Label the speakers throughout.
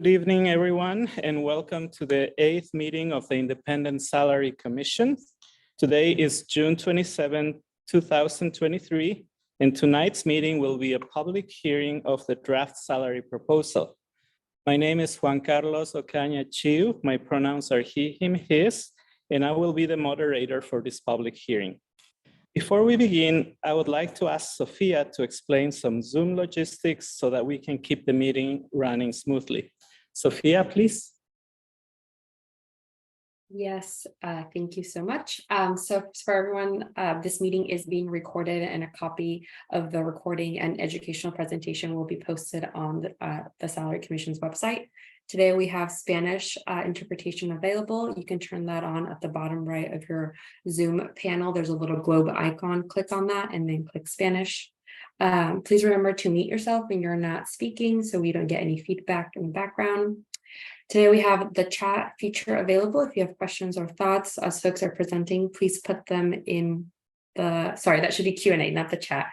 Speaker 1: Good evening, everyone, and welcome to the 8th meeting of the Independent Salary Commission. Today is June 27, 2023, and tonight's meeting will be a public hearing of the draft salary proposal. My name is Juan Carlos Ocaña Chiu. My pronouns are he, him, his, and I will be the moderator for this public hearing. Before we begin, I would like to ask Sophia to explain some Zoom logistics so that we can keep the meeting running smoothly. Sophia, please.
Speaker 2: Yes, thank you so much. So for everyone, this meeting is being recorded and a copy of the recording and educational presentation will be posted on the Salary Commission's website. Today we have Spanish interpretation available. You can turn that on at the bottom right of your Zoom panel. There's a little globe icon. Click on that and then click Spanish. Please remember to mute yourself when you're not speaking so we don't get any feedback in the background. Today we have the chat feature available. If you have questions or thoughts as folks are presenting, please put them in the, sorry, that should be Q&A, not the chat.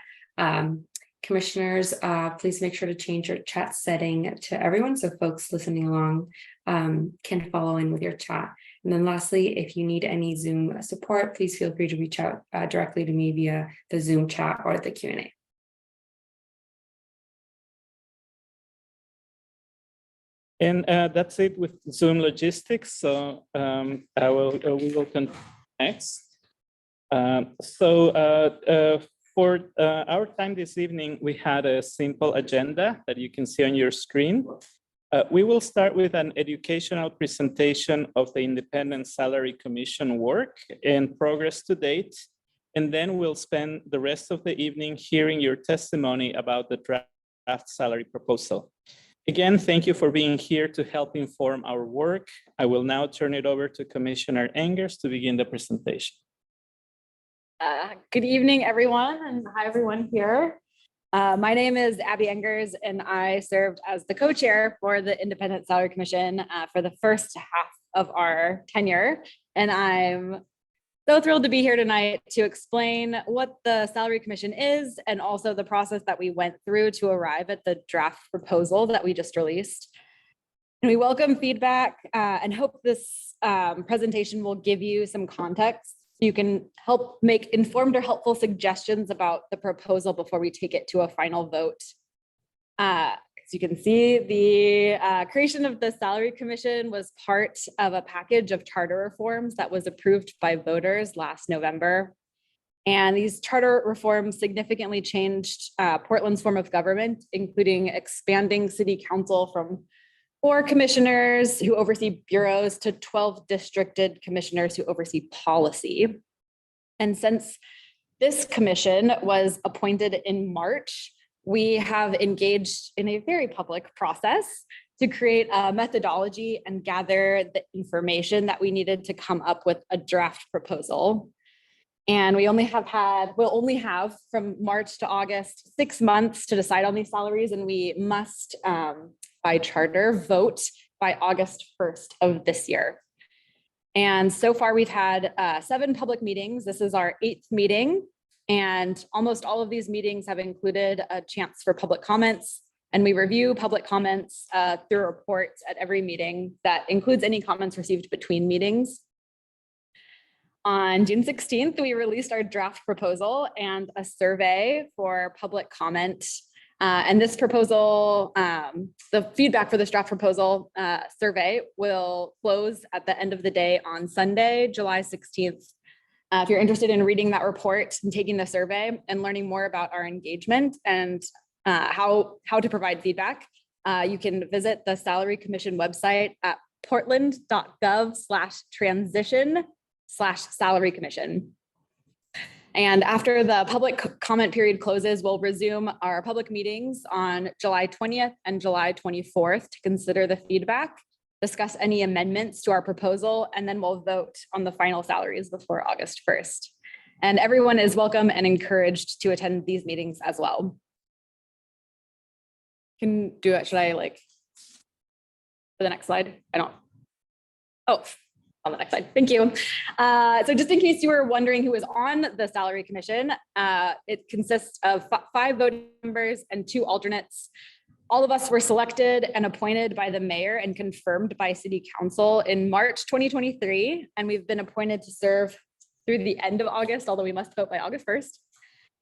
Speaker 2: Commissioners, please make sure to change your chat setting to everyone so folks listening along can follow in with your chat. And then lastly, if you need any Zoom support, please feel free to reach out directly to me via the Zoom chat or the Q&A.
Speaker 1: And that's it with Zoom logistics. So we will continue next. For our time this evening, we had a simple agenda that you can see on your screen. We will start with an educational presentation of the Independent Salary Commission work and progress to date. And then we'll spend the rest of the evening hearing your testimony about the draft salary proposal. Again, thank you for being here to help inform our work. I will now turn it over to Commissioner Engers to begin the presentation.
Speaker 3: Good evening, everyone, and hi, everyone here. My name is Abby Engers, and I served as the co-chair for the Independent Salary Commission for the first half of our tenure. And I'm so thrilled to be here tonight to explain what the Salary Commission is and also the process that we went through to arrive at the draft proposal that we just released. And we welcome feedback and hope this presentation will give you some context. You can help make informed or helpful suggestions about the proposal before we take it to a final vote. As you can see, the creation of the Salary Commission was part of a package of charter reforms that was approved by voters last November. And these charter reforms significantly changed Portland's form of government, including expanding city council from 4 commissioners who oversee bureaus to 12 districted commissioners who oversee policy. And since this commission was appointed in March, we have engaged in a very public process to create a methodology and gather the information that we needed to come up with a draft proposal. And we'll only have from March to August 6 months to decide on these salaries, and we must, by charter, vote by August 1st of this year. And so far we've had 7 public meetings. This is our 8th meeting. And almost all of these meetings have included a chance for public comments, and we review public comments through reports at every meeting that includes any comments received between meetings. On June 16th, we released our draft proposal and a survey for public comment. And this proposal, the feedback for this draft proposal survey will close at the end of the day on Sunday, July 16th. If you're interested in reading that report and taking the survey and learning more about our engagement and how to provide feedback, you can visit the Salary Commission website at portland.gov/transition/salary commission. And after the public comment period closes, we'll resume our public meetings on July 20th and July 24th to consider the feedback, discuss any amendments to our proposal, and then we'll vote on the final salaries before August 1st. And everyone is welcome and encouraged to attend these meetings as well. Can do it, should I for the next slide? on the next slide, thank you. So just in case you were wondering who is on the Salary Commission, it consists of 5 voting members and 2 alternates. All of us were selected and appointed by the mayor and confirmed by city council in March 2023. And we've been appointed to serve through the end of August, although we must vote by August 1st.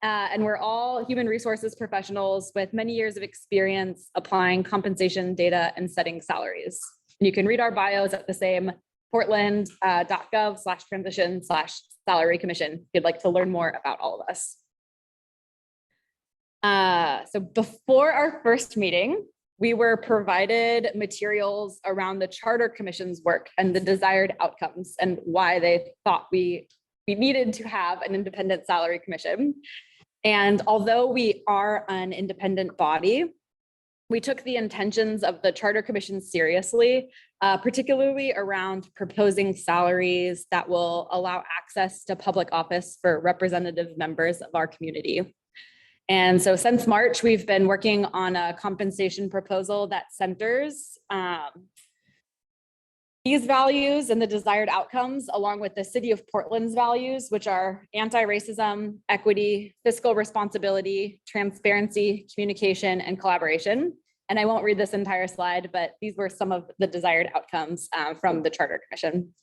Speaker 3: And we're all human resources professionals with many years of experience applying compensation data and setting salaries. And you can read our bios at the same portland.gov/transition/salary commission if you'd like to learn more about all of us. So before our first meeting, we were provided materials around the Charter Commission's work and the desired outcomes and why they thought we needed to have an independent salary commission. And although we are an independent body, we took the intentions of the Charter Commission seriously, particularly around proposing salaries that will allow access to public office for representative members of our community. And so since March, we've been working on a compensation proposal that centers these values and the desired outcomes, along with the city of Portland's values, which are anti-racism, equity, fiscal responsibility, transparency, communication, and collaboration. And I won't read this entire slide, but these were some of the desired outcomes from the Charter Commission.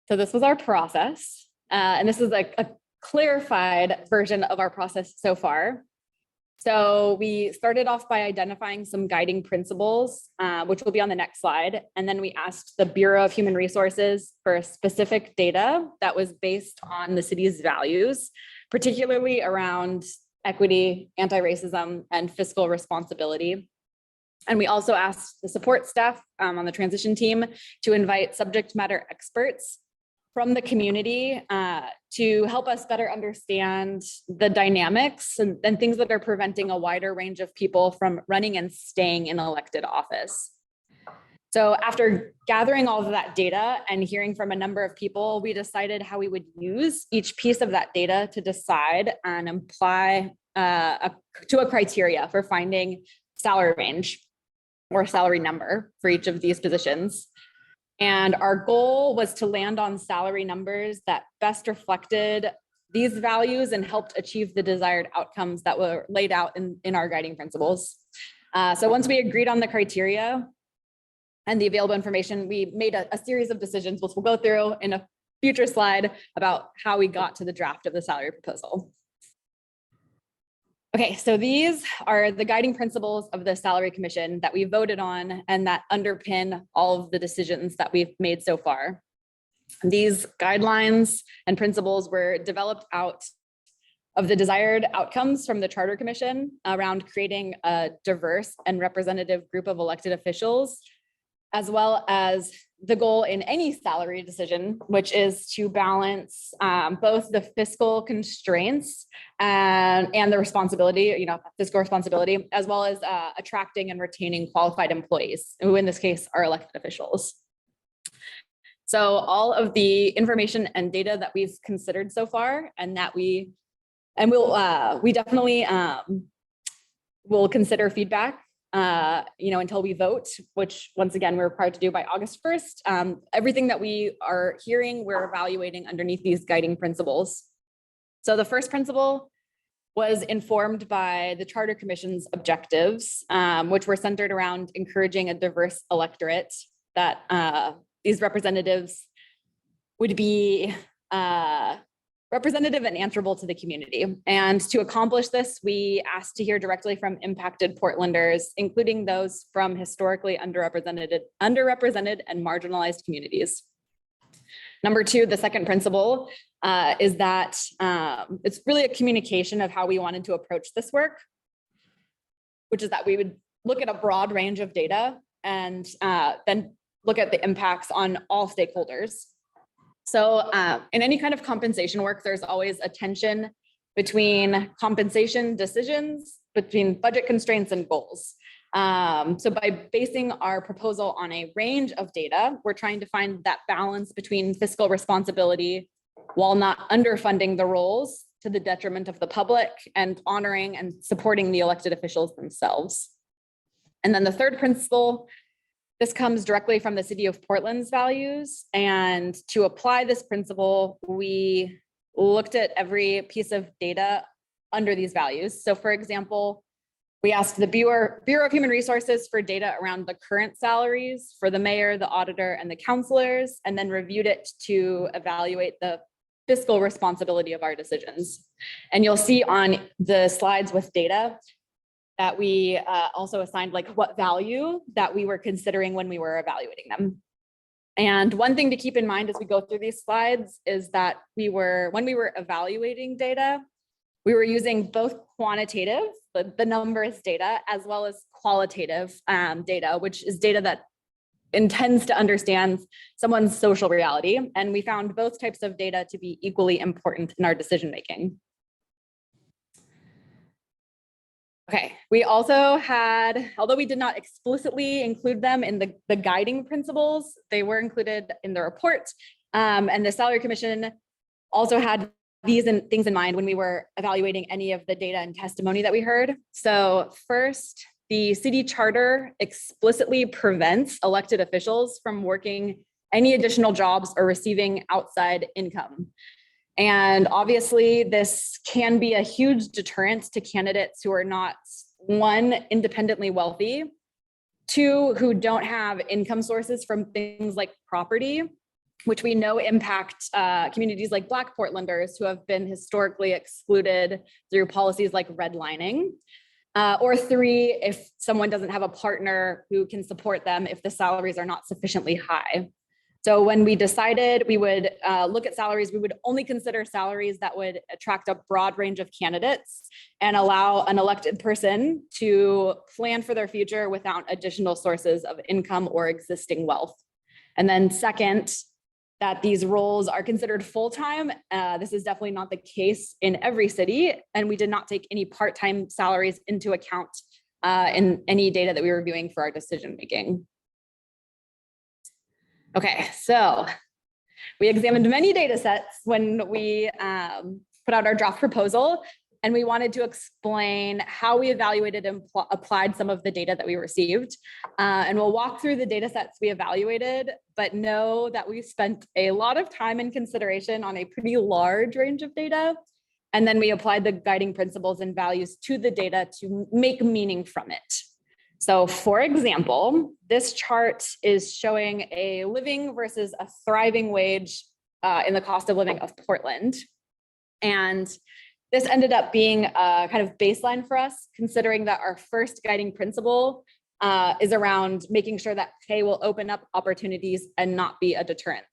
Speaker 3: So this was our process. And this is a clarified version of our process so far. So we started off by identifying some guiding principles, which will be on the next slide. And then we asked the Bureau of Human Resources for specific data that was based on the city's values, particularly around equity, anti-racism, and fiscal responsibility. And we also asked the support staff on the transition team to invite subject matter experts from the community to help us better understand the dynamics and things that are preventing a wider range of people from running and staying in elected office. So after gathering all of that data and hearing from a number of people, we decided how we would use each piece of that data to decide and apply to a criteria for finding salary range or salary number for each of these positions. And our goal was to land on salary numbers that best reflected these values and helped achieve the desired outcomes that were laid out in our guiding principles. So once we agreed on the criteria and the available information, we made a series of decisions, which we'll go through in a future slide about how we got to the draft of the salary proposal. Okay, so these are the guiding principles of the Salary Commission that we voted on and that underpin all of the decisions that we've made so far. These guidelines and principles were developed out of the desired outcomes from the Charter Commission around creating a diverse and representative group of elected officials, as well as the goal in any salary decision, which is to balance both the fiscal constraints and the responsibility, fiscal responsibility, as well as attracting and retaining qualified employees, who in this case are elected officials. So all of the information and data that we've considered so far, and that we definitely will consider feedback until we vote, which once again, we're required to do by August 1st. Everything that we are hearing, we're evaluating underneath these guiding principles. So the first principle was informed by the Charter Commission's objectives, which were centered around encouraging a diverse electorate, that these representatives would be representative and answerable to the community. And to accomplish this, we asked to hear directly from impacted Portlanders, including those from historically underrepresented and marginalized communities. Number two, the second principle is that it's really a communication of how we wanted to approach this work, which is that we would look at a broad range of data and then look at the impacts on all stakeholders. So in any kind of compensation work, there's always a tension between compensation decisions, between budget constraints and goals. So by basing our proposal on a range of data, we're trying to find that balance between fiscal responsibility while not underfunding the roles to the detriment of the public, and honoring and supporting the elected officials themselves. And then the third principle, this comes directly from the city of Portland's values. And to apply this principle, we looked at every piece of data under these values. So for example, We asked the Bureau of Human Resources for data around the current salaries for the mayor, the auditor, and the counselors, and then reviewed it to evaluate the fiscal responsibility of our decisions. And you'll see on the slides with data that we also assigned like what value that we were considering when we were evaluating them. And one thing to keep in mind as we go through these slides is that when we were evaluating data, we were using both quantitative, the numbers data, as well as qualitative data, which is data that intends to understand someone's social reality. And we found both types of data to be equally important in our decision-making. Okay, we also had, although we did not explicitly include them in the guiding principles, they were included in the report. And the Salary Commission also had these things in mind when we were evaluating any of the data and testimony that we heard. So first, the city charter explicitly prevents elected officials from working any additional jobs or receiving outside income. And obviously, this can be a huge deterrent to candidates who are not, one, independently wealthy, two, who don't have income sources from things like property, which we know impact communities like Black Portlanders who have been historically excluded through policies like redlining. Or three, if someone doesn't have a partner who can support them if the salaries are not sufficiently high. So when we decided we would look at salaries, we would only consider salaries that would attract a broad range of candidates and allow an elected person to plan for their future without additional sources of income or existing wealth. And then second, that these roles are considered full-time. This is definitely not the case in every city, and we did not take any part-time salaries into account in any data that we were reviewing for our decision-making. Okay, so we examined many data sets when we put out our draft proposal, and we wanted to explain how we evaluated and applied some of the data that we received. And we'll walk through the data sets we evaluated, but know that we spent a lot of time and consideration on a pretty large range of data. And then we applied the guiding principles and values to the data to make meaning from it. So for example, this chart is showing a living versus a thriving wage in the cost of living of Portland. And this ended up being a kind of baseline for us, considering that our first guiding principle is around making sure that pay will open up opportunities and not be a deterrent.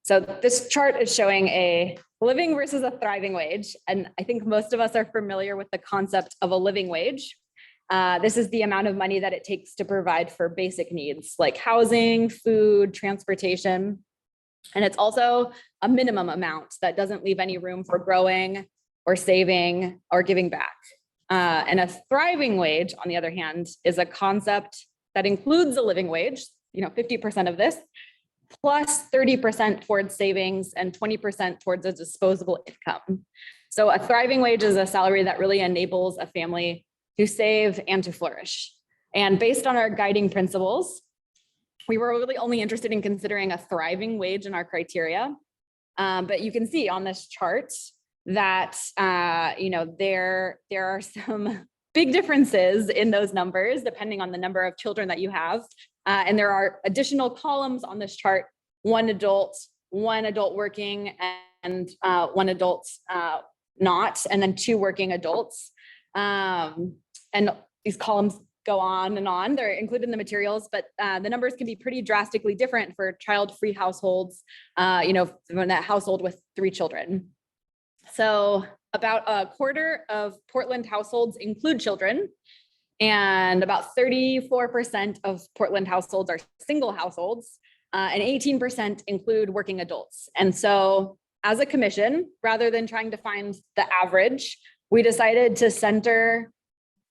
Speaker 3: So this chart is showing a living versus a thriving wage. And I think most of us are familiar with the concept of a living wage. This is the amount of money that it takes to provide for basic needs like housing, food, transportation. And it's also a minimum amount that doesn't leave any room for growing or saving or giving back. And a thriving wage, on the other hand, is a concept that includes a living wage, 50% of this, plus 30% towards savings and 20% towards a disposable income. So a thriving wage is a salary that really enables a family to save and to flourish. And based on our guiding principles, we were really only interested in considering a thriving wage in our criteria. But you can see on this chart that there are some big differences in those numbers depending on the number of children that you have. And there are additional columns on this chart, one adult working and one adult not, and then two working adults. And these columns go on and on. They're included in the materials, but the numbers can be pretty drastically different for child-free households, from that household with 3 children. So about a quarter of Portland households include children, and about 34% of Portland households are single households, and 18% include working adults. And so as a commission, rather than trying to find the average, we decided to center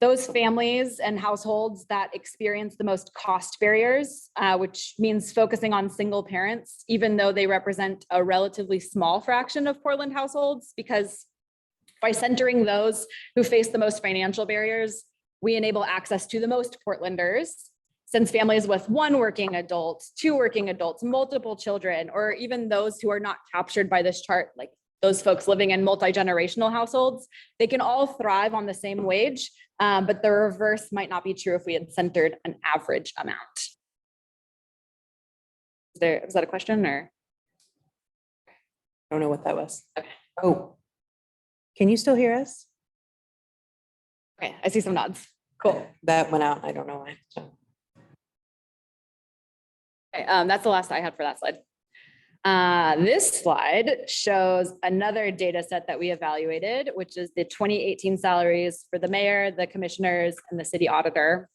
Speaker 3: those families and households that experience the most cost barriers, which means focusing on single parents, even though they represent a relatively small fraction of Portland households, because by centering those who face the most financial barriers, we enable access to the most Portlanders, since families with 1 working adult, 2 working adults, multiple children, or even those who are not captured by this chart, like those folks living in multi-generational households, they can all thrive on the same wage, but the reverse might not be true if we had centered an average amount. Is that a question or?
Speaker 4: I don't know what that was.
Speaker 3: Okay.
Speaker 4: Oh. Can you still hear us?
Speaker 3: Okay, I see some nods. Cool.
Speaker 4: That went out. I don't know why. So,
Speaker 3: Okay, that's the last I had for that slide. This slide shows another data set that we evaluated, which is the 2018 salaries for the mayor, the commissioners, and the city auditor.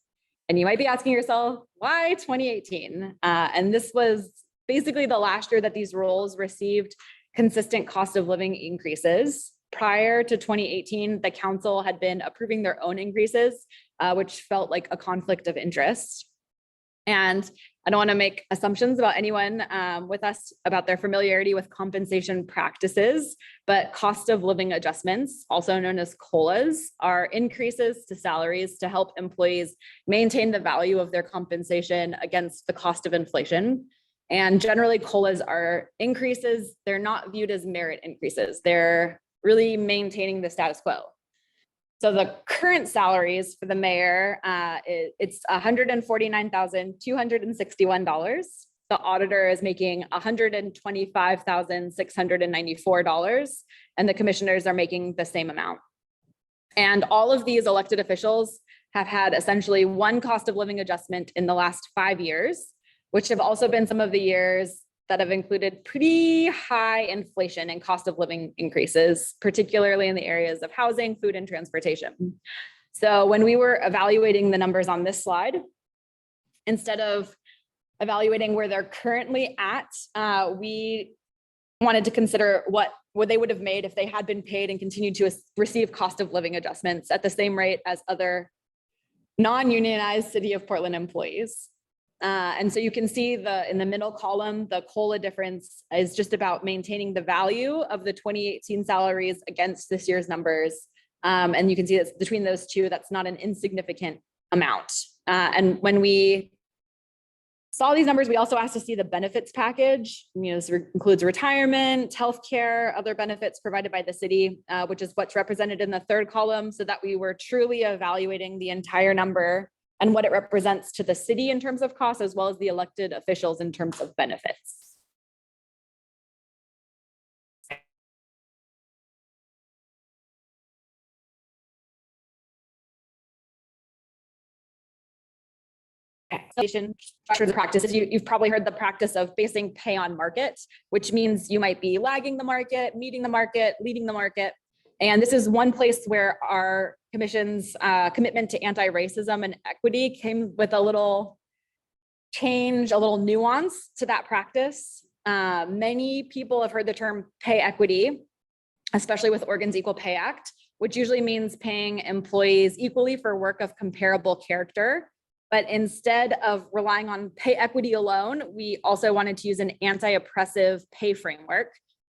Speaker 3: And you might be asking yourself, why 2018? And this was basically the last year that these roles received consistent cost of living increases. Prior to 2018, the council had been approving their own increases, which felt like a conflict of interest. And I don't want to make assumptions about anyone with us about their familiarity with compensation practices, but cost of living adjustments, also known as COLAs, are increases to salaries to help employees maintain the value of their compensation against the cost of inflation. And generally, COLAs are increases. They're not viewed as merit increases. They're really maintaining the status quo. So the current salaries for the mayor, it's $149,261. The auditor is making $125,694, and the commissioners are making the same amount. And all of these elected officials have had essentially one cost of living adjustment in the last 5 years, which have also been some of the years that have included pretty high inflation and cost of living increases, particularly in the areas of housing, food, and transportation. So when we were evaluating the numbers on this slide, instead of evaluating where they're currently at, we wanted to consider what they would have made if they had been paid and continued to receive cost of living adjustments at the same rate as other non-unionized City of Portland employees. And so you can see in the middle column, the COLA difference is just about maintaining the value of the 2018 salaries against this year's numbers. And you can see that between those two, that's not an insignificant amount. And when we saw these numbers, we also asked to see the benefits package. This includes retirement, healthcare, other benefits provided by the city, which is what's represented in the third column, so that we were truly evaluating the entire number and what it represents to the city in terms of costs, as well as the elected officials in terms of benefits. Structures of practices. You've probably heard the practice of basing pay on market, which means you might be lagging the market, meeting the market, leading the market. And this is one place where our commission's commitment to anti-racism and equity came with a little change, a little nuance to that practice. Many people have heard the term pay equity, especially with Oregon's Equal Pay Act, which usually means paying employees equally for work of comparable character. But instead of relying on pay equity alone, we also wanted to use an anti-oppressive pay framework.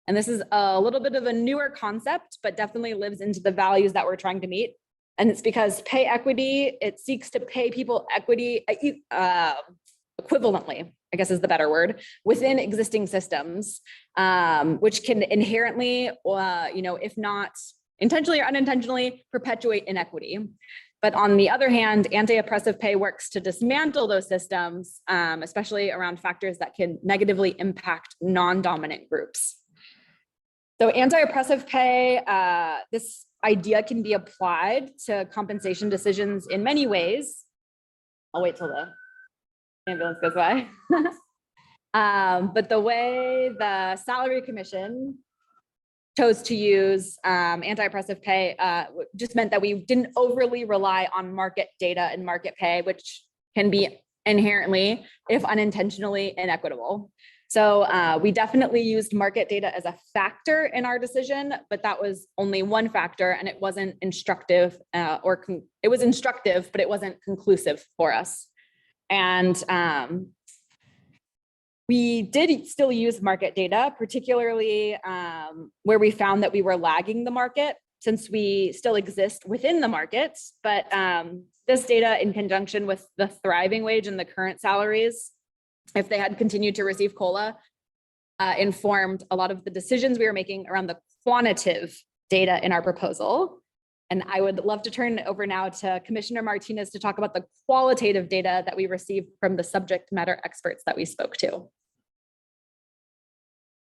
Speaker 3: And this is a little bit of a newer concept, but definitely lives into the values that we're trying to meet. And it's because pay equity, it seeks to pay people equity equivalently, I guess is the better word, within existing systems, which can inherently, if not intentionally or unintentionally, perpetuate inequity. But on the other hand, anti-oppressive pay works to dismantle those systems, especially around factors that can negatively impact non-dominant groups. So anti-oppressive pay, this idea can be applied to compensation decisions in many ways. I'll wait till the ambulance goes by. But the way the Salary Commission chose to use anti-oppressive pay just meant that we didn't overly rely on market data and market pay, which can be inherently, if unintentionally, inequitable. So we definitely used market data as a factor in our decision, but that was only one factor, and it wasn't instructive, it was instructive, but it wasn't conclusive for us. And we did still use market data, particularly where we found that we were lagging the market, since we still exist within the markets. But this data, in conjunction with the thriving wage and the current salaries, if they had continued to receive COLA, informed a lot of the decisions we were making around the quantitative data in our proposal. And I would love to turn it over now to Commissioner Martinez to talk about the qualitative data that we received from the subject matter experts that we spoke to.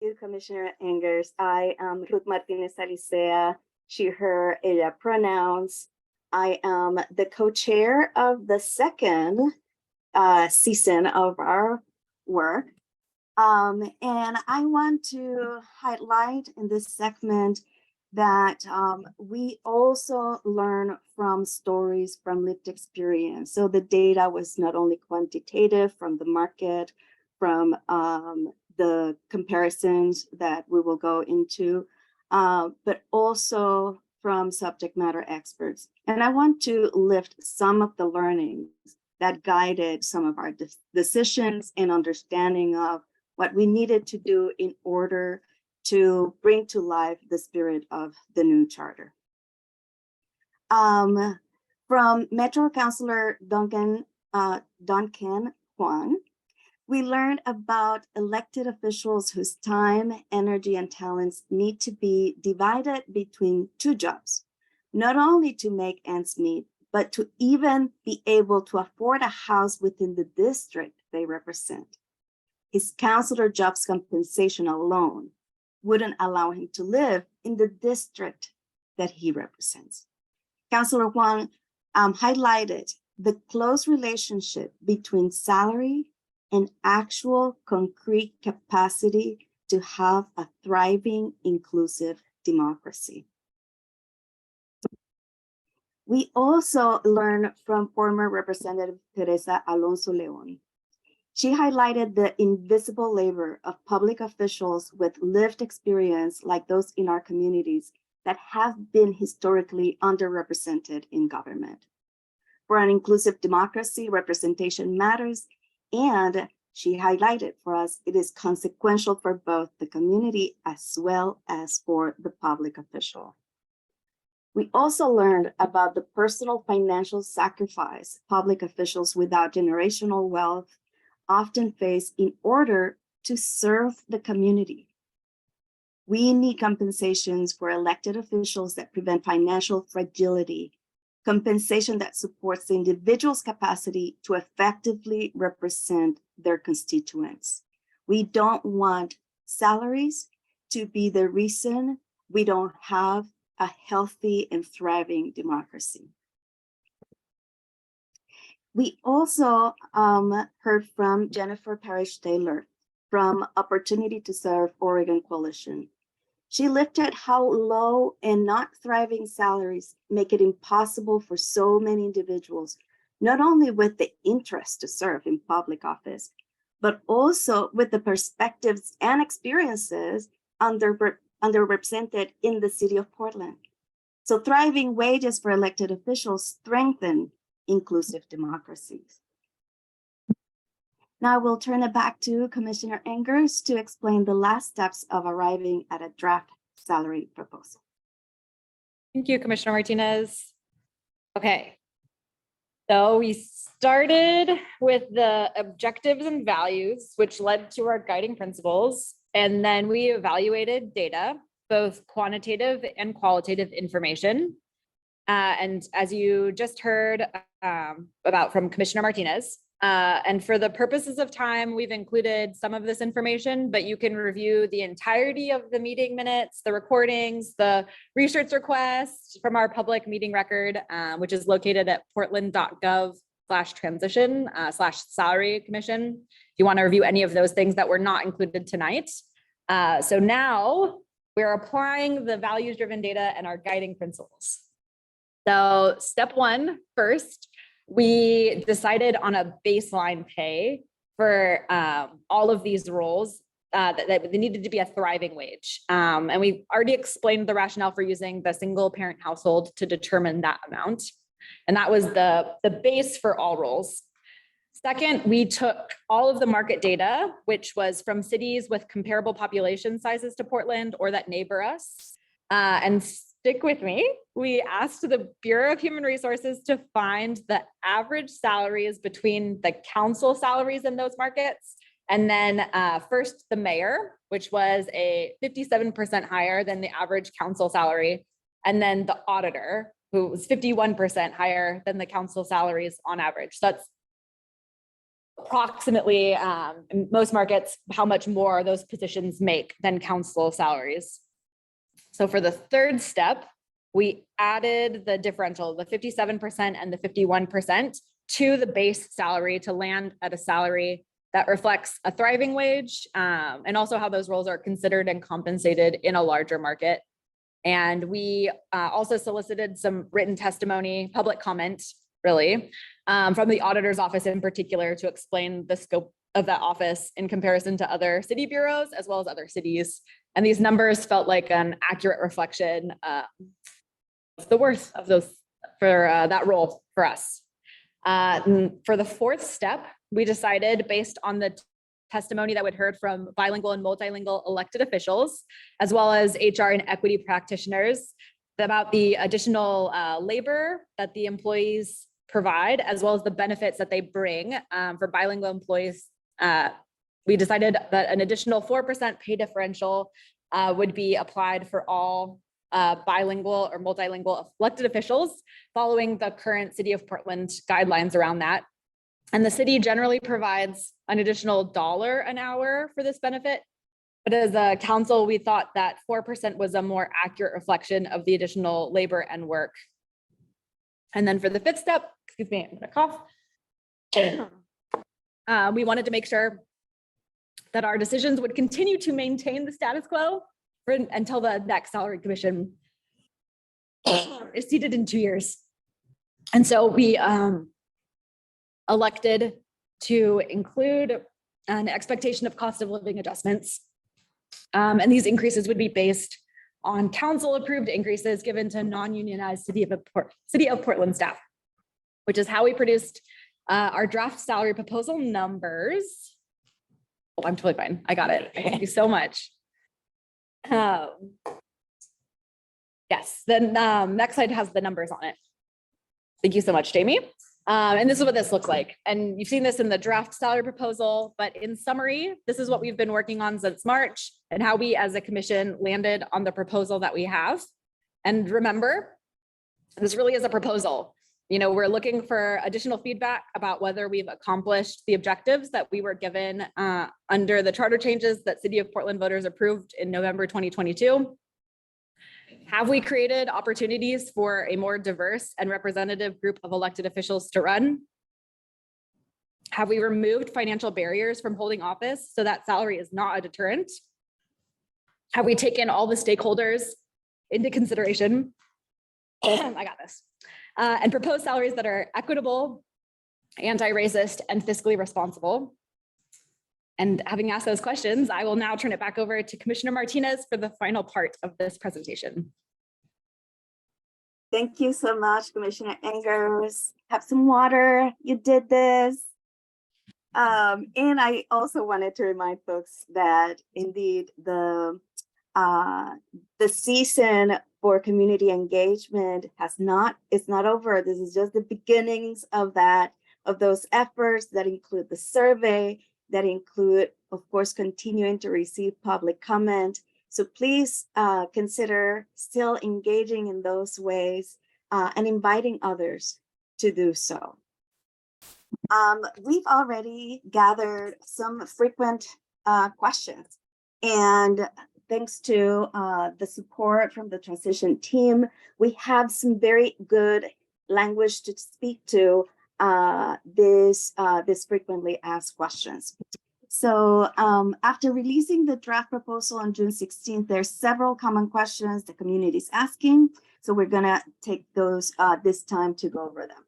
Speaker 5: Thank you, Commissioner Engers. I am Ruth Martinez Alicea, she, her, ella pronouns. I am the co-chair of the second season of our work. And I want to highlight in this segment that we also learn from stories from lived experience. So the data was not only quantitative from the market, from the comparisons that we will go into, but also from subject matter experts. And I want to lift some of the learnings that guided some of our decisions and understanding of what we needed to do in order to bring to life the spirit of the new charter. From Metro Councilor Duncan Juan, we learned about elected officials whose time, energy, and talents need to be divided between two jobs, not only to make ends meet, but to even be able to afford a house within the district they represent. His councilor jobs compensation alone wouldn't allow him to live in the district that he represents. Councilor Juan highlighted the close relationship between salary and actual concrete capacity to have a thriving, inclusive democracy. We also learned from former Representative Teresa Alonso Leon. She highlighted the invisible labor of public officials with lived experience like those in our communities that have been historically underrepresented in government. For an inclusive democracy, representation matters, and she highlighted for us, it is consequential for both the community as well as for the public official. We also learned about the personal financial sacrifice public officials without generational wealth often face in order to serve the community. We need compensations for elected officials that prevent financial fragility, compensation that supports the individual's capacity to effectively represent their constituents. We don't want salaries to be the reason we don't have a healthy and thriving democracy. We also heard from Jennifer Parrish Taylor from Opportunity to Serve Oregon Coalition. She lifted how low and not thriving salaries make it impossible for so many individuals, not only with the interest to serve in public office, but also with the perspectives and experiences underrepresented in the city of Portland. So thriving wages for elected officials strengthen inclusive democracies. Now we'll turn it back to Commissioner Engers to explain the last steps of arriving at a draft salary proposal.
Speaker 3: Thank you, Commissioner Martinez. Okay. So we started with the objectives and values, which led to our guiding principles. And then we evaluated data, both quantitative and qualitative information. And as you just heard about from Commissioner Martinez, and for the purposes of time, we've included some of this information, but you can review the entirety of the meeting minutes, the recordings, the research requests from our public meeting record, which is located at portland.gov/transition/salary commission. If you want to review any of those things that were not included tonight. So now we're applying the values-driven data and our guiding principles. So step one, first, we decided on a baseline pay for all of these roles that they needed to be a thriving wage. And we've already explained the rationale for using the single parent household to determine that amount. And that was the base for all roles. Second, we took all of the market data, which was from cities with comparable population sizes to Portland or that neighbor us, and stick with me. We asked the Bureau of Human Resources to find the average salaries between the council salaries in those markets And then first, the mayor, which was a 57% higher than the average council salary. And then the auditor, who was 51% higher than the council salaries on average. So that's approximately, in most markets, how much more those positions make than council salaries. So for the third step, we added the differential, the 57% and the 51% to the base salary to land at a salary that reflects a thriving wage, and also how those roles are considered and compensated in a larger market. And we also solicited some written testimony, public comment, really, from the auditor's office in particular to explain the scope of that office in comparison to other city bureaus as well as other cities. And these numbers felt like an accurate reflection of the worth of those for that role for us. For the fourth step, we decided based on the testimony that we'd heard from bilingual and multilingual elected officials, as well as HR and equity practitioners, about the additional labor that the employees provide, as well as the benefits that they bring for bilingual employees. We decided that an additional 4% pay differential would be applied for all bilingual or multilingual elected officials, following the current City of Portland guidelines around that. And the city generally provides an additional $1 an hour for this benefit. But as a council, we thought that 4% was a more accurate reflection of the additional labor and work. And then for the fifth step, excuse me, I'm gonna cough. We wanted to make sure that our decisions would continue to maintain the status quo until the next salary commission is seated in 2 years. And so we elected to include an expectation of cost of living adjustments. And these increases would be based on council approved increases given to non-unionized City of Portland staff, which is how we produced our draft salary proposal numbers. Oh, I'm totally fine. I got it. Thank you so much. Yes, then next slide has the numbers on it. Thank you so much, Jamie. And this is what this looks like. And you've seen this in the draft salary proposal, but in summary, this is what we've been working on since March and how we as a commission landed on the proposal that we have. And remember, this really is a proposal. You know, we're looking for additional feedback about whether we've accomplished the objectives that we were given under the charter changes that City of Portland voters approved in November 2022. Have we created opportunities for a more diverse and representative group of elected officials to run? Have we removed financial barriers from holding office so that salary is not a deterrent? Have we taken all the stakeholders into consideration? I got this. And propose salaries that are equitable, anti-racist, and fiscally responsible. And having asked those questions, I will now turn it back over to Commissioner Martinez for the final part of this presentation.
Speaker 5: Thank you so much, Commissioner Engers. Have some water. You did this. And I also wanted to remind folks that indeed the season for community engagement it's not over. This is just the beginnings of those efforts that include the survey, that include, of course, continuing to receive public comment. So please consider still engaging in those ways and inviting others to do so. We've already gathered some frequent questions, and thanks to the support from the transition team, we have some very good language to speak to this frequently asked questions. So after releasing the draft proposal on June 16th, there's several common questions the community is asking. So we're gonna take those this time to go over them.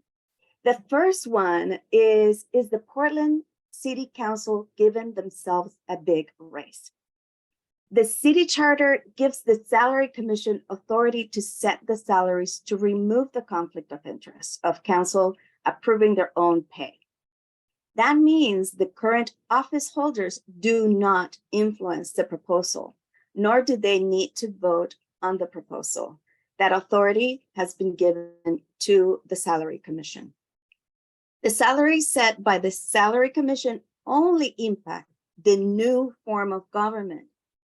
Speaker 5: The first one is the Portland City Council giving themselves a big raise? The city charter gives the Salary Commission authority to set the salaries to remove the conflict of interest of council approving their own pay. That means the current office holders do not influence the proposal, nor do they need to vote on the proposal. That authority has been given to the Salary Commission. The salary set by the Salary Commission only impact the new form of government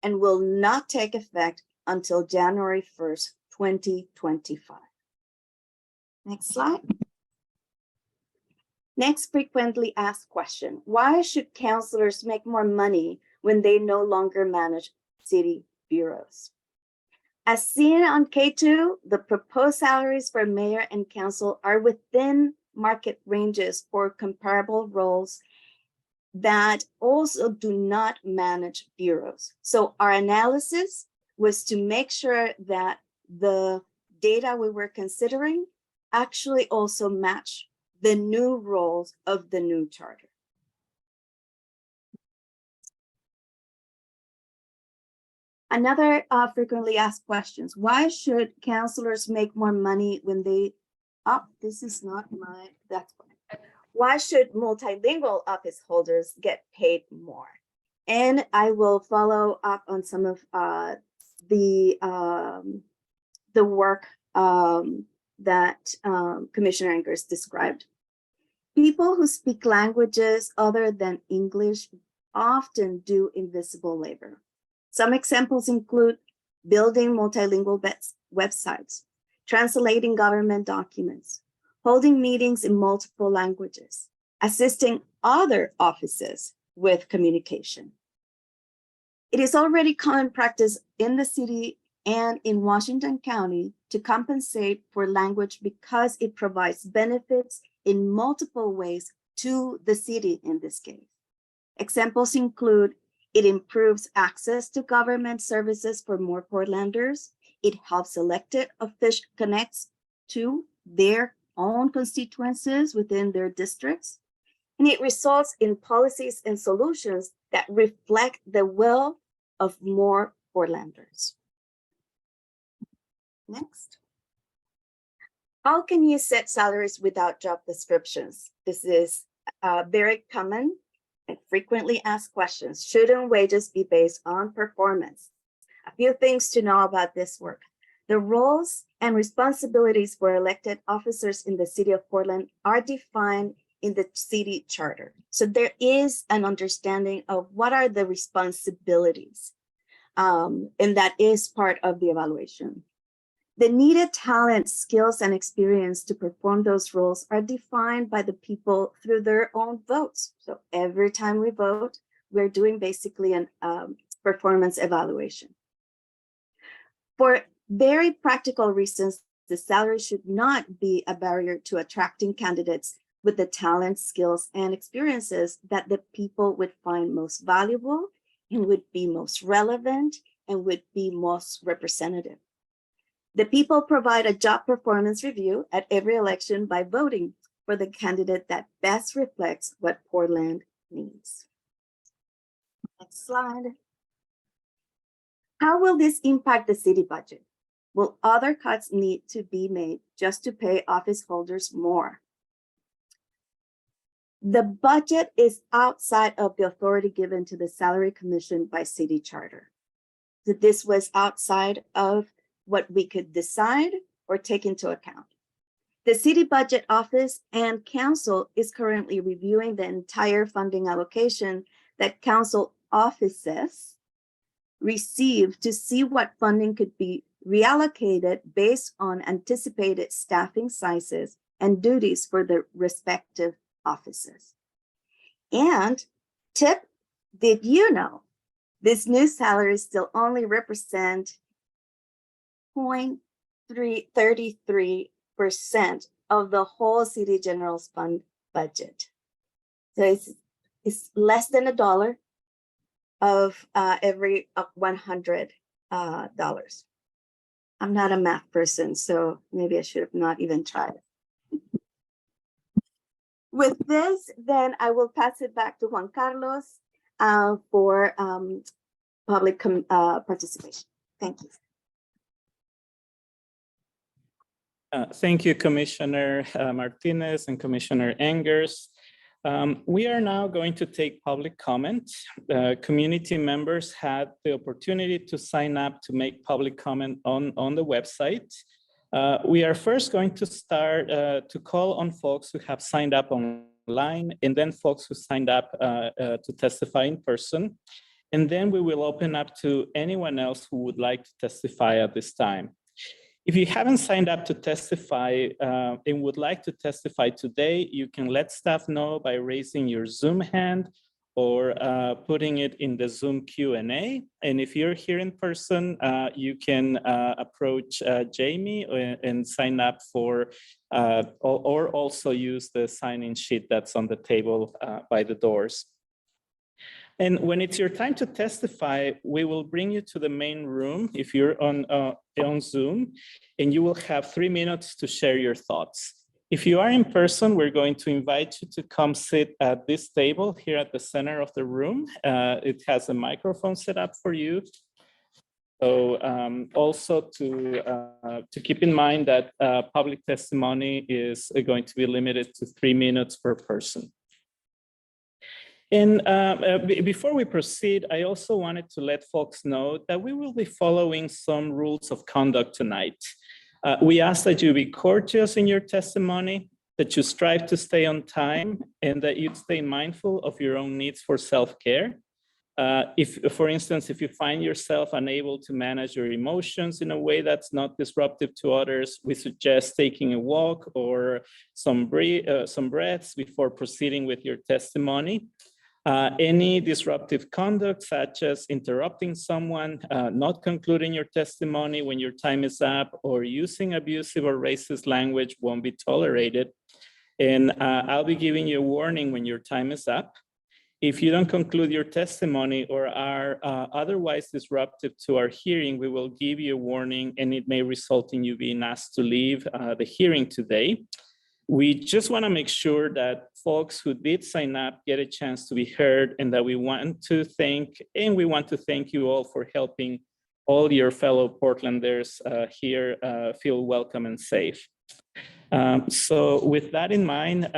Speaker 5: and will not take effect until January 1st, 2025. Next slide. Next frequently asked question, why should councilors make more money when they no longer manage city bureaus? As seen on K2, the proposed salaries for mayor and council are within market ranges for comparable roles that also do not manage bureaus. So our analysis was to make sure that the data we were considering actually also match the new roles of the new charter. Another frequently asked questions, why should councilors make more money when they, this is not my, that's fine. Why should multilingual office holders get paid more? And I will follow up on some of the work that Commissioner Eggers described. People who speak languages other than English often do invisible labor. Some examples include building multilingual websites, translating government documents, holding meetings in multiple languages, assisting other offices with communication. It is already common practice in the city and in Washington County to compensate for language because it provides benefits in multiple ways to the city in this case. Examples include it improves access to government services for more Portlanders. It helps elected officials connect to their own constituencies within their districts. And it results in policies and solutions that reflect the will of more Portlanders. Next. How can you set salaries without job descriptions? This is very common and frequently asked questions. Shouldn't wages be based on performance? A few things to know about this work. The roles and responsibilities for elected officers in the city of Portland are defined in the city charter. So there is an understanding of what are the responsibilities, and that is part of the evaluation. The needed talent, skills, and experience to perform those roles are defined by the people through their own votes. So every time we vote, we're doing basically an performance evaluation. For very practical reasons, the salary should not be a barrier to attracting candidates with the talent, skills, and experiences that the people would find most valuable and would be most relevant and would be most representative. The people provide a job performance review at every election by voting for the candidate that best reflects what Portland needs. Next slide. How will this impact the city budget? Will other cuts need to be made just to pay office holders more? The budget is outside of the authority given to the Salary Commission by city charter. So this was outside of what we could decide or take into account. The City Budget Office and Council is currently reviewing the entire funding allocation that council offices receive to see what funding could be reallocated based on anticipated staffing sizes and duties for the respective offices. And tip, did you know this new salary still only represent 0.33% of the whole city general fund budget. So it's less than $1 of every $100. I'm not a math person, so maybe I should have not even tried. With this, then I will pass it back to Juan Carlos for public participation. Thank you.
Speaker 1: Thank you, Commissioner Martinez and Commissioner Eggers. We are now going to take public comment. Community members had the opportunity to sign up to make public comment on the website. We are first going to start to call on folks who have signed up online, and then folks who signed up to testify in person. And then we will open up to anyone else who would like to testify at this time. If you haven't signed up to testify and would like to testify today, you can let staff know by raising your Zoom hand or putting it in the Zoom Q&A. And if you're here in person, you can approach Jamie and sign up for, or also use the sign-in sheet that's on the table by the doors. And when it's your time to testify, we will bring you to the main room if you're on Zoom, and you will have 3 minutes to share your thoughts. If you are in person, we're going to invite you to come sit at this table here at the center of the room. It has a microphone set up for you. So also to keep in mind that public testimony is going to be limited to 3 minutes per person. And before we proceed, I also wanted to let folks know that we will be following some rules of conduct tonight. We ask that you be courteous in your testimony, that you strive to stay on time, and that you stay mindful of your own needs for self-care. If, for instance, if you find yourself unable to manage your emotions in a way that's not disruptive to others, we suggest taking a walk or some breaths before proceeding with your testimony. Any disruptive conduct, such as interrupting someone, not concluding your testimony when your time is up, or using abusive or racist language won't be tolerated. And I'll be giving you a warning when your time is up. If you don't conclude your testimony or are otherwise disruptive to our hearing, we will give you a warning, and it may result in you being asked to leave the hearing today. We just want to make sure that folks who did sign up get a chance to be heard, and that we want to thank you all for helping all your fellow Portlanders here feel welcome and safe. So with that in mind,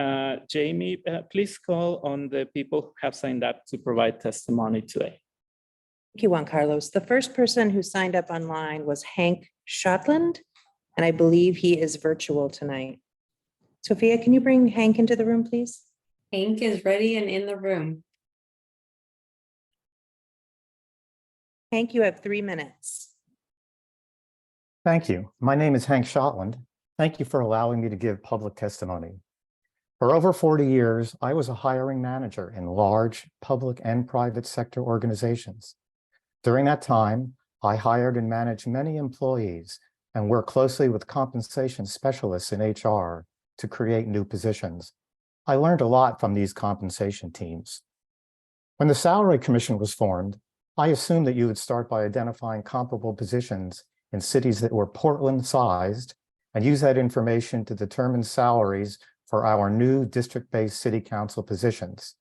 Speaker 1: Jamie, please call on the people who have signed up to provide testimony today.
Speaker 4: Thank you, Juan Carlos. The first person who signed up online was Hank Shotland, and I believe he is virtual tonight. Sophia, can you bring Hank into the room, please?
Speaker 2: Hank is ready and in the room.
Speaker 4: Hank, you have 3 minutes.
Speaker 6: Thank you. My name is Hank Shotland. Thank you for allowing me to give public testimony. For over 40 years, I was a hiring manager in large public and private sector organizations. During that time, I hired and managed many employees and worked closely with compensation specialists in HR to create new positions. I learned a lot from these compensation teams. When the Salary Commission was formed, I assumed that you would start by identifying comparable positions in cities that were Portland-sized and use that information to determine salaries for our new district-based city council positions.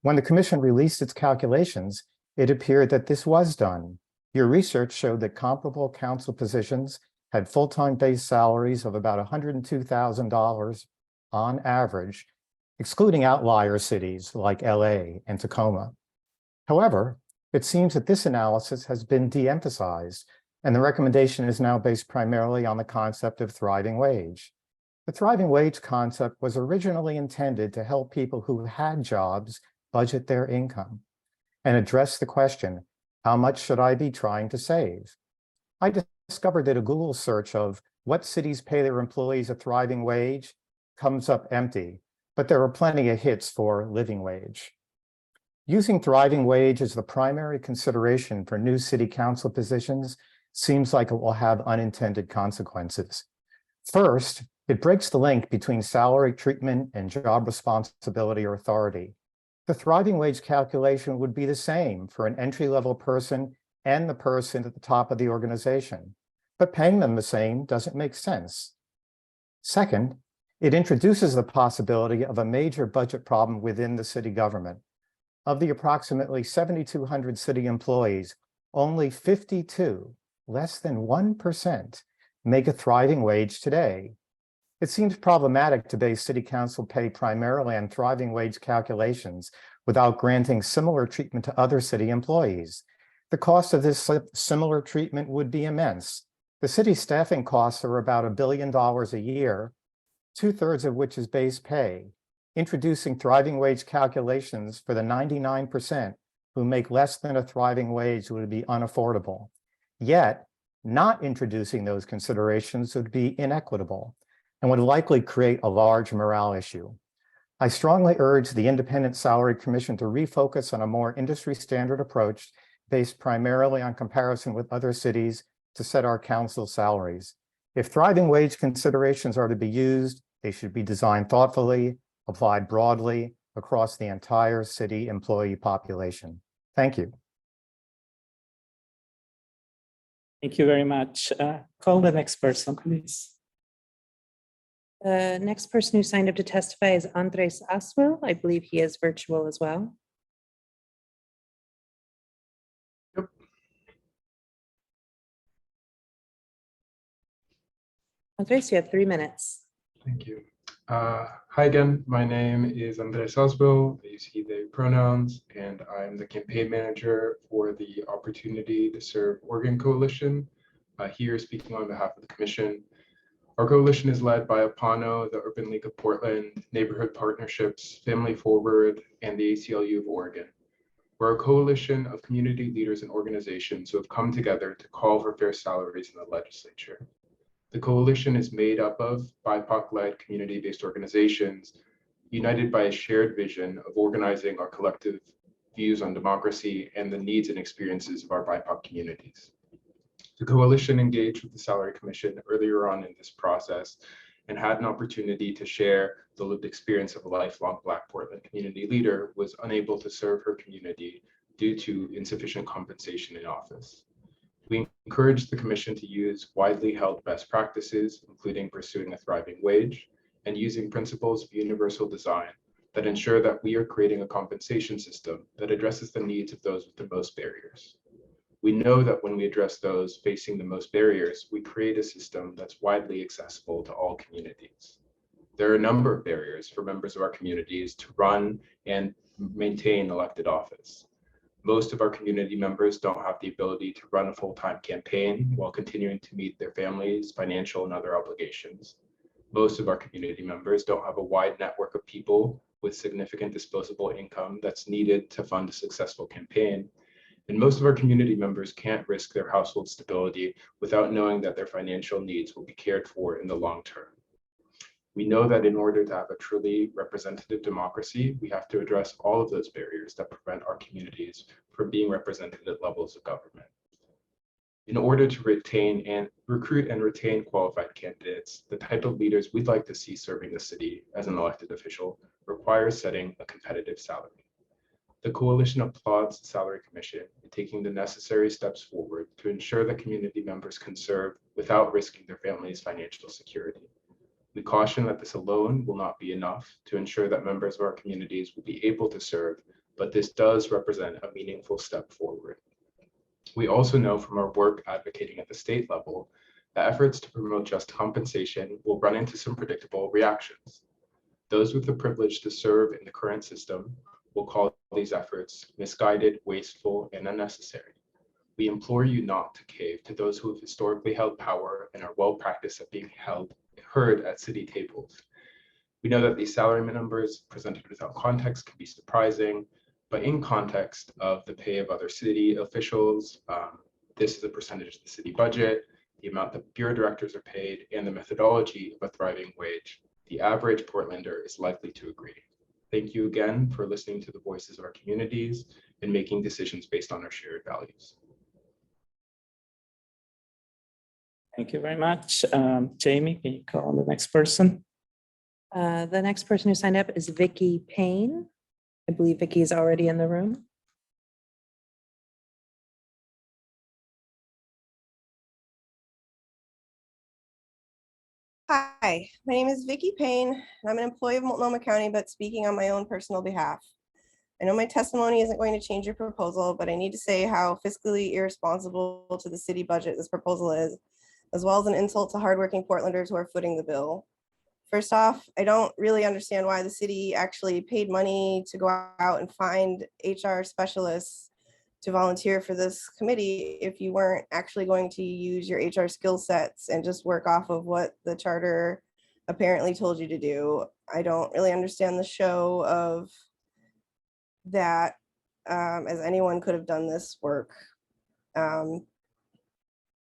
Speaker 6: When the commission released its calculations, it appeared that this was done. Your research showed that comparable council positions had full-time base salaries of about $102,000 on average, excluding outlier cities like LA and Tacoma. However, it seems that this analysis has been de-emphasized, and the recommendation is now based primarily on the concept of thriving wage. The thriving wage concept was originally intended to help people who had jobs budget their income and address the question, how much should I be trying to save? I discovered that a Google search of what cities pay their employees a thriving wage comes up empty, but there are plenty of hits for living wage. Using thriving wage as the primary consideration for new city council positions seems like it will have unintended consequences. First, it breaks the link between salary treatment and job responsibility or authority. The thriving wage calculation would be the same for an entry-level person and the person at the top of the organization, but paying them the same doesn't make sense. Second, it introduces the possibility of a major budget problem within the city government. Of the approximately 7,200 city employees, only 52, less than 1%, make a thriving wage today. It seems problematic to base city council pay primarily on thriving wage calculations without granting similar treatment to other city employees. The cost of this similar treatment would be immense. The city's staffing costs are about $1 billion a year, 2/3 of which is base pay. introducing thriving wage calculations for the 99% who make less than a thriving wage would be unaffordable. Yet, not introducing those considerations would be inequitable and would likely create a large morale issue. I strongly urge the Independent Salary Commission to refocus on a more industry standard approach based primarily on comparison with other cities to set our council salaries. If thriving wage considerations are to be used, they should be designed thoughtfully, applied broadly across the entire city employee population. Thank you.
Speaker 1: Thank you very much. Call the next person, please.
Speaker 4: The next person who signed up to testify is Andres Aswell. I believe he is virtual as well. Andres, you have 3 minutes.
Speaker 7: Thank you. Hi again, my name is Andres Osbo. I use he, they pronouns, and I'm the campaign manager for the Opportunity to Serve Oregon Coalition, here speaking on behalf of the commission. Our coalition is led by APANO, the Urban League of Portland, Neighborhood Partnerships, Family Forward, and the ACLU of Oregon. We're a coalition of community leaders and organizations who have come together to call for fair salaries in the legislature. The coalition is made up of BIPOC-led community-based organizations united by a shared vision of organizing our collective views on democracy and the needs and experiences of our BIPOC communities. The coalition engaged with the Salary Commission earlier on in this process and had an opportunity to share the lived experience of a lifelong Black Portland community leader who was unable to serve her community due to insufficient compensation in office. We encourage the commission to use widely held best practices, including pursuing a thriving wage and using principles of universal design that ensure that we are creating a compensation system that addresses the needs of those with the most barriers. We know that when we address those facing the most barriers, we create a system that's widely accessible to all communities. There are a number of barriers for members of our communities to run and maintain elected office. Most of our community members don't have the ability to run a full-time campaign while continuing to meet their families' financial and other obligations. Most of our community members don't have a wide network of people with significant disposable income that's needed to fund a successful campaign. And most of our community members can't risk their household stability without knowing that their financial needs will be cared for in the long term. We know that in order to have a truly representative democracy, we have to address all of those barriers that prevent our communities from being represented at levels of government. In order to recruit and retain qualified candidates, the type of leaders we'd like to see serving the city as an elected official requires setting a competitive salary. The coalition applauds the Salary Commission in taking the necessary steps forward to ensure that community members can serve without risking their family's financial security. We caution that this alone will not be enough to ensure that members of our communities will be able to serve, but this does represent a meaningful step forward. We also know from our work advocating at the state level that efforts to promote just compensation will run into some predictable reactions. Those with the privilege to serve in the current system will call these efforts misguided, wasteful, and unnecessary. We implore you not to cave to those who have historically held power and are well practiced at being heard at city tables. We know that these salary numbers presented without context can be surprising, but in context of the pay of other city officials, this is a percentage of the city budget, the amount that bureau directors are paid, and the methodology of a thriving wage, the average Portlander is likely to agree. Thank you again for listening to the voices of our communities and making decisions based on our shared values.
Speaker 1: Thank you very much. Jamie, can you call on the next person?
Speaker 4: The next person who signed up is Vicky Payne. I believe Vicky is already in the room.
Speaker 8: Hi, my name is Vicky Payne. I'm an employee of Multnomah County, but speaking on my own personal behalf. I know my testimony isn't going to change your proposal, but I need to say how fiscally irresponsible to the city budget this proposal is, as well as an insult to hardworking Portlanders who are footing the bill. First off, I don't really understand why the city actually paid money to go out and find HR specialists to volunteer for this committee if you weren't actually going to use your HR skill sets and just work off of what the charter apparently told you to do. I don't really understand the show of that, as anyone could have done this work.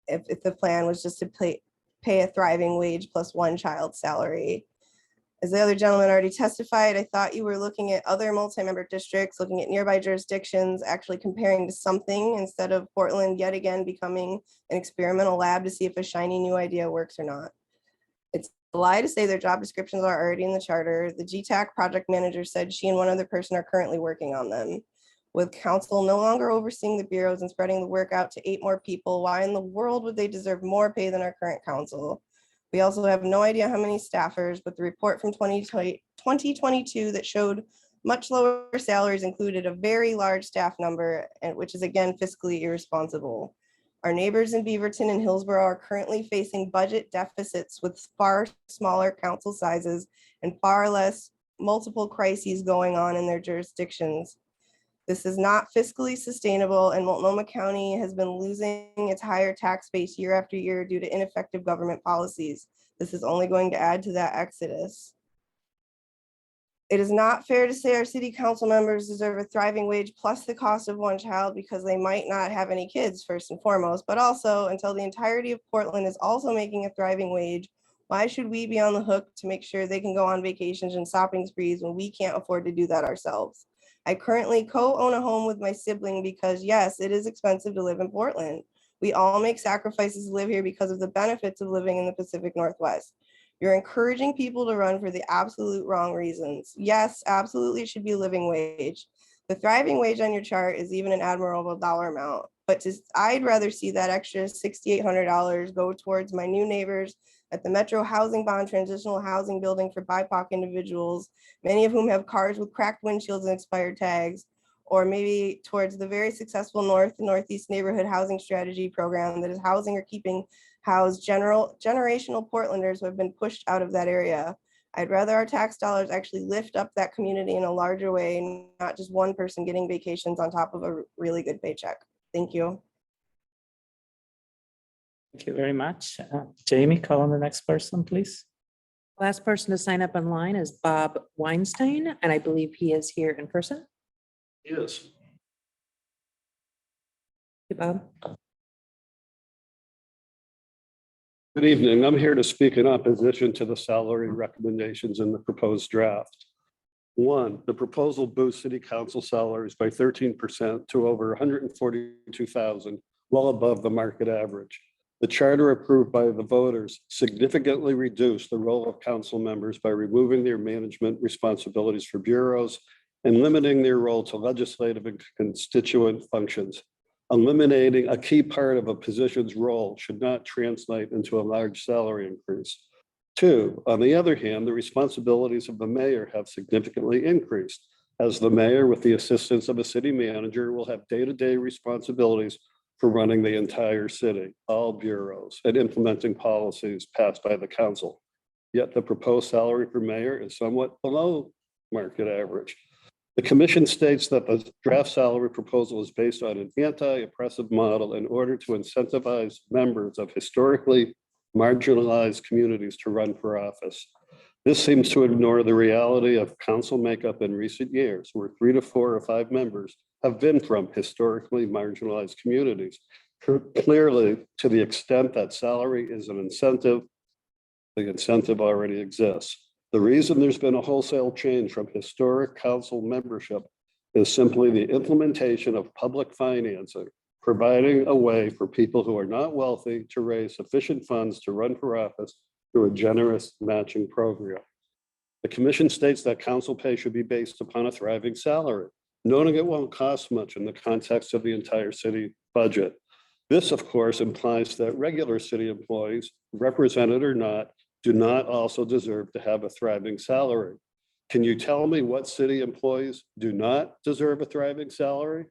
Speaker 8: If the plan was just to pay a thriving wage plus one child's salary. As the other gentleman already testified, I thought you were looking at other multi-member districts, looking at nearby jurisdictions, actually comparing to something instead of Portland yet again becoming an experimental lab to see if a shiny new idea works or not. It's a lie to say their job descriptions are already in the charter. The GTAC project manager said she and one other person are currently working on them. With council no longer overseeing the bureaus and spreading the work out to 8 more people, why in the world would they deserve more pay than our current council? We also have no idea how many staffers, but the report from 2022 that showed much lower salaries included a very large staff number, and which is again fiscally irresponsible. Our neighbors in Beaverton and Hillsborough are currently facing budget deficits with far smaller council sizes and far less multiple crises going on in their jurisdictions. This is not fiscally sustainable, and Multnomah County has been losing its higher tax base year after year due to ineffective government policies. This is only going to add to that exodus. It is not fair to say our city council members deserve a thriving wage plus the cost of one child because they might not have any kids, first and foremost, but also until the entirety of Portland is also making a thriving wage, why should we be on the hook to make sure they can go on vacations and shopping sprees when we can't afford to do that ourselves? I currently co-own a home with my sibling because yes, it is expensive to live in Portland. We all make sacrifices to live here because of the benefits of living in the Pacific Northwest. You're encouraging people to run for the absolute wrong reasons. Yes, absolutely it should be a living wage. The thriving wage on your chart is even an admirable dollar amount, but I'd rather see that extra $6,800 go towards my new neighbors at the Metro Housing Bond Transitional Housing Building for BIPOC individuals, many of whom have cars with cracked windshields and expired tags, or maybe towards the very successful Northeast Neighborhood Housing Strategy program that is housing or keeping housed generational Portlanders who have been pushed out of that area. I'd rather our tax dollars actually lift up that community in a larger way, and not just one person getting vacations on top of a really good paycheck. Thank you.
Speaker 1: Thank you very much. Jamie, call on the next person, please.
Speaker 4: Last person to sign up online is Bob Weinstein, and I believe he is here in person.
Speaker 9: Yes.
Speaker 4: Hey, Bob.
Speaker 9: Good evening. I'm here to speak in opposition to the salary recommendations in the proposed draft. 1, the proposal boosts city council salaries by 13% to over $142,000, well above the market average. The charter approved by the voters significantly reduced the role of council members by removing their management responsibilities for bureaus and limiting their role to legislative and constituent functions. Eliminating a key part of a position's role should not translate into a large salary increase. 2, on the other hand, the responsibilities of the mayor have significantly increased, as the mayor, with the assistance of a city manager, will have day-to-day responsibilities for running the entire city, all bureaus, and implementing policies passed by the council. Yet the proposed salary for mayor is somewhat below market average. The commission states that the draft salary proposal is based on an anti-oppressive model in order to incentivize members of historically marginalized communities to run for office. This seems to ignore the reality of council makeup in recent years, where 3 to 4 or 5 members have been from historically marginalized communities. Clearly, to the extent that salary is an incentive, the incentive already exists. The reason there's been a wholesale change from historic council membership is simply the implementation of public financing, providing a way for people who are not wealthy to raise sufficient funds to run for office through a generous matching program. The commission states that council pay should be based upon a thriving salary, noting it won't cost much in the context of the entire city budget. This, of course, implies that regular city employees, represented or not, do not also deserve to have a thriving salary. Can you tell me what city employees do not deserve a thriving salary?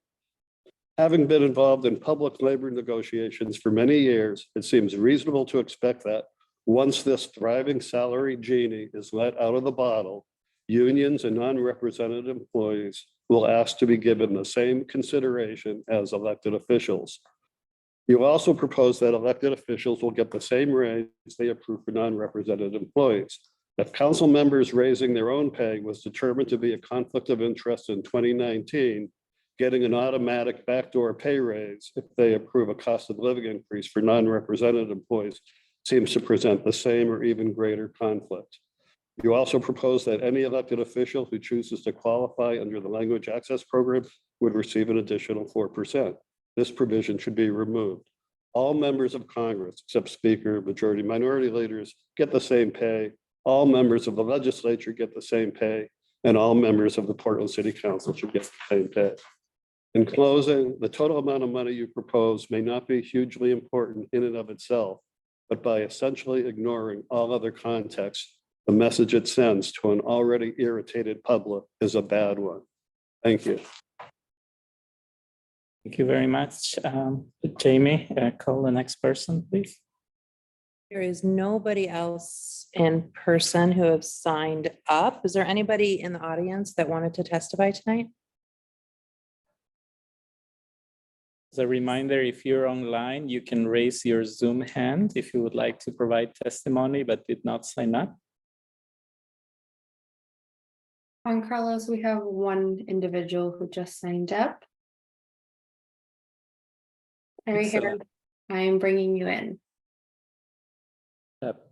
Speaker 9: Having been involved in public labor negotiations for many years, it seems reasonable to expect that once this thriving salary genie is let out of the bottle, unions and non-represented employees will ask to be given the same consideration as elected officials. You also propose that elected officials will get the same raise they approve for non-represented employees. If council members raising their own pay was determined to be a conflict of interest in 2019, getting an automatic backdoor pay raise if they approve a cost of living increase for non-represented employees seems to present the same or even greater conflict. You also propose that any elected official who chooses to qualify under the language access program would receive an additional 4%. This provision should be removed. All members of Congress, except Speaker, majority, minority leaders, get the same pay. All members of the legislature get the same pay, and all members of the Portland City Council should get the same pay. In closing, the total amount of money you propose may not be hugely important in and of itself, but by essentially ignoring all other contexts, the message it sends to an already irritated public is a bad one. Thank you.
Speaker 1: Thank you very much. Jamie, call the next person, please.
Speaker 4: There is nobody else in person who have signed up. Is there anybody in the audience that wanted to testify tonight?
Speaker 1: As a reminder, if you're online, you can raise your Zoom hand if you would like to provide testimony but did not sign up.
Speaker 2: Juan Carlos, we have one individual who just signed up. Terry
Speaker 1: Excellent.
Speaker 2: Harris, I am bringing you in.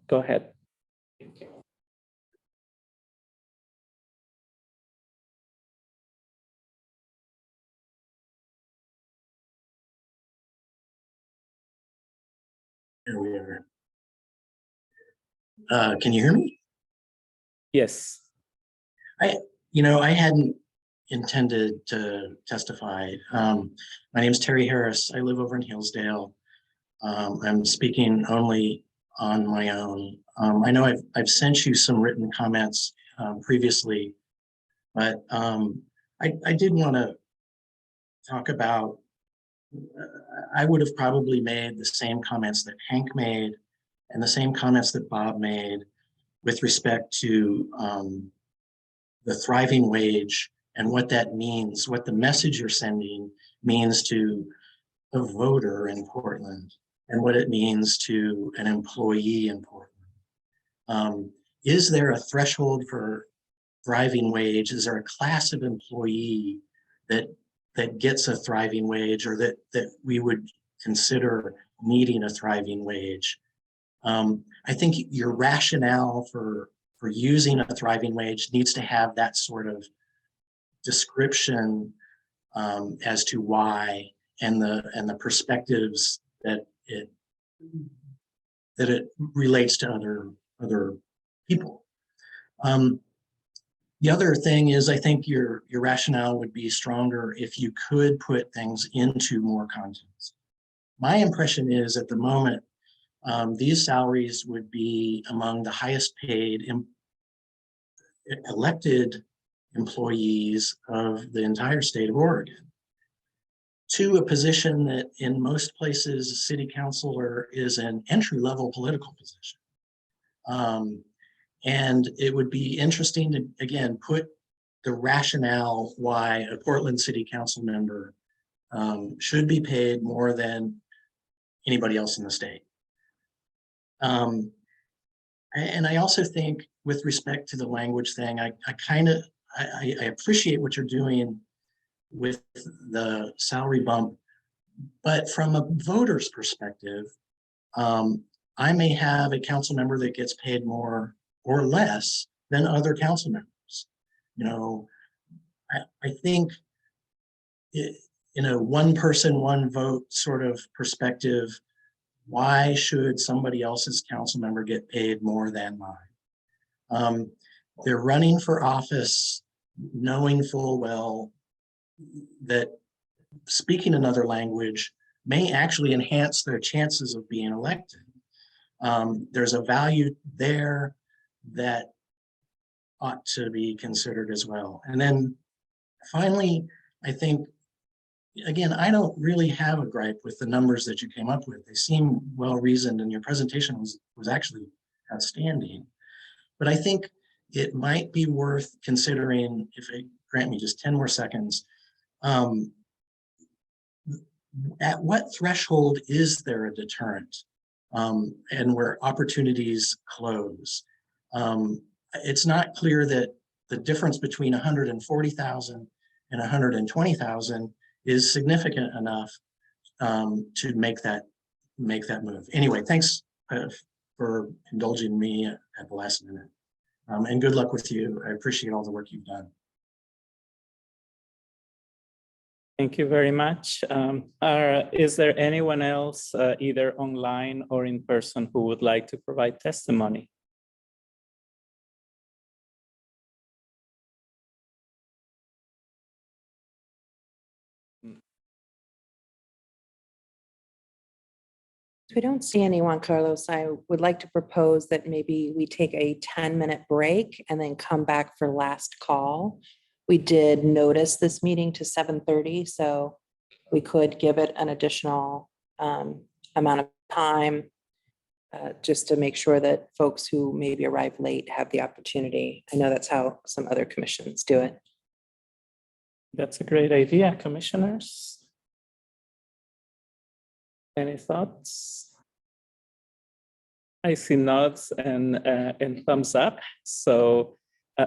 Speaker 1: Go ahead.
Speaker 10: Here we are. Can you hear me?
Speaker 1: Yes.
Speaker 10: I hadn't intended to testify. My name is Terry Harris. I live over in Hillsdale. I'm speaking only on my own. I know I've sent you some written comments previously, but I did want to talk about, I would have probably made the same comments that Hank made and the same comments that Bob made with respect to the thriving wage and what that means, what the message you're sending means to a voter in Portland and what it means to an employee in Portland. Is there a threshold for thriving wage? Is there a class of employee that gets a thriving wage or that we would consider needing a thriving wage? I think your rationale for using a thriving wage needs to have that sort of description as to why and the perspectives that it relates to other people. The other thing is, I think your rationale would be stronger if you could put things into more context. My impression is at the moment, these salaries would be among the highest paid elected employees of the entire state of Oregon, to a position that in most places, city councilor is an entry-level political position. And it would be interesting to, again, put the rationale why a Portland City Council member should be paid more than anybody else in the state. And I also think with respect to the language thing, I appreciate what you're doing with the salary bump, but from a voter's perspective, I may have a council member that gets paid more or less than other council members. I think in a one person, one vote sort of perspective, why should somebody else's council member get paid more than mine? They're running for office knowing full well that speaking another language may actually enhance their chances of being elected. There's a value there that ought to be considered as well. And then finally, I think, again, I don't really have a gripe with the numbers that you came up with. They seem well-reasoned and your presentation was actually outstanding. But I think it might be worth considering, if it grant me just 10 more seconds, at what threshold is there a deterrent and where opportunities close? it's not clear that the difference between 140,000 and 120,000 is significant enough to make that move. Anyway, thanks for indulging me at the last minute. And good luck with you. I appreciate all the work you've done.
Speaker 1: Thank you very much. Is there anyone else, either online or in person, who would like to provide testimony?
Speaker 4: If we don't see anyone, Carlos, I would like to propose that maybe we take a 10-minute break and then come back for last call. We did notice this meeting to 7:30, so we could give it an additional amount of time just to make sure that folks who maybe arrive late have the opportunity. I know that's how some other commissions do it.
Speaker 1: That's a great idea, commissioners. Any thoughts? I see nods and thumbs up. So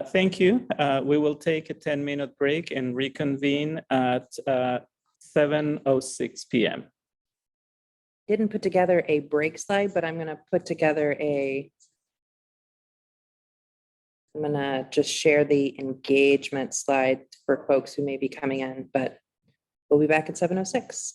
Speaker 1: thank you. We will take a 10-minute break and reconvene at 7:06 p.m.
Speaker 4: Didn't put together a break slide, but I'm going to put together I'm going to just share the engagement slide for folks who may be coming in, but we'll be back at 7:06.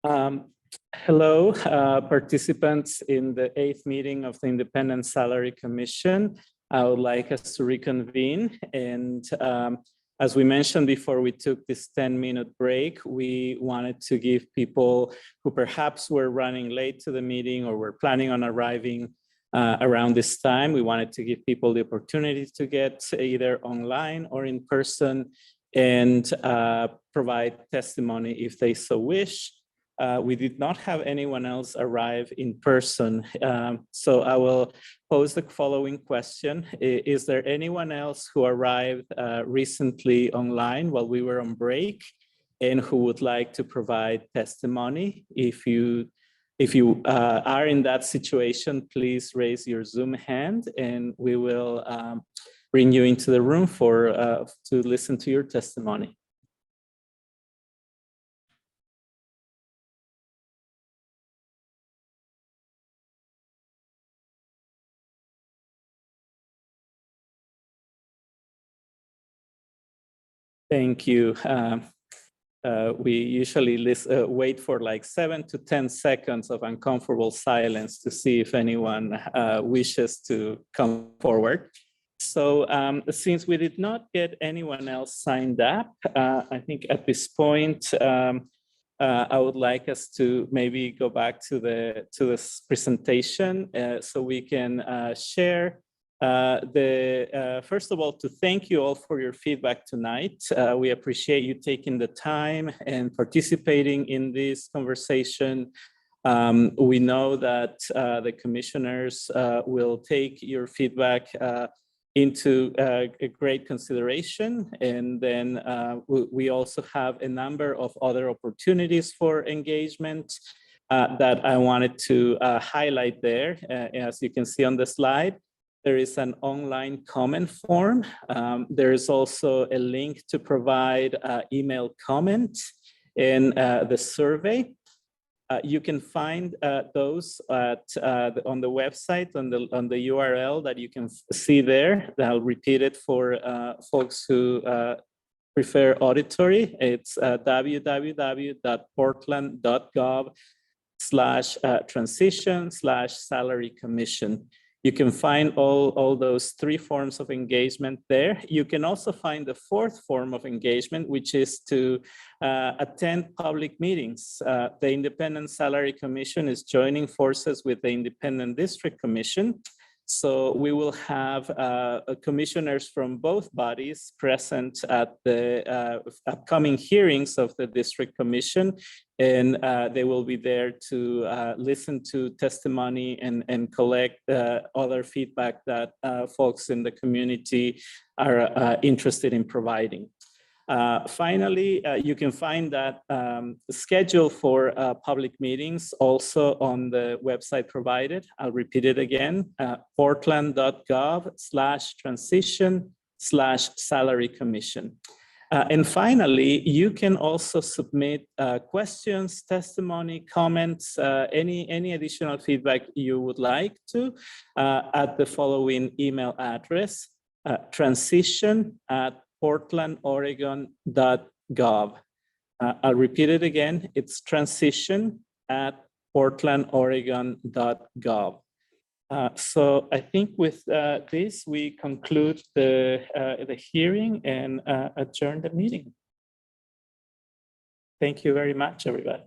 Speaker 1: Hello, participants in the 8th meeting of the Independent Salary Commission. I would like us to reconvene. And as we mentioned before, we took this 10-minute break. We wanted to give people who perhaps were running late to the meeting or were planning on arriving around this time. We wanted to give people the opportunity to get either online or in person and provide testimony if they so wish. We did not have anyone else arrive in person. So I will pose the following question. Is there anyone else who arrived recently online while we were on break and who would like to provide testimony? If you are in that situation, please raise your Zoom hand and we will bring you into the room to listen to your testimony. Thank you. We usually wait for like 7 to 10 seconds of uncomfortable silence to see if anyone wishes to come forward. So since we did not get anyone else signed up, I think at this point, I would like us to maybe go back to this presentation so we can share first of all, to thank you all for your feedback tonight. We appreciate you taking the time and participating in this conversation. We know that the commissioners will take your feedback into a great consideration. And then we also have a number of other opportunities for engagement that I wanted to highlight there. As you can see on the slide, there is an online comment form. There is also a link to provide email comments in the survey. You can find those on the website, on the URL that you can see there. I'll repeat it for folks who prefer auditory. It's www.portland.gov/transition/salary commission. You can find all those 3 forms of engagement there. You can also find the 4th form of engagement, which is to attend public meetings. The Independent Salary Commission is joining forces with the Independent District Commission. So we will have commissioners from both bodies present at the upcoming hearings of the District Commission, and they will be there to listen to testimony and collect other feedback that folks in the community are interested in providing. Finally, you can find that schedule for public meetings also on the website provided. I'll repeat it again, portland.gov/transition/salary commission. And finally, you can also submit questions, testimony, comments, any additional feedback you would like to at the following email address, transition@portlandoregon.gov. I'll repeat it again. It's transition@portlandoregon.gov. So I think with this, we conclude the hearing and adjourn the meeting. Thank you very much, everybody.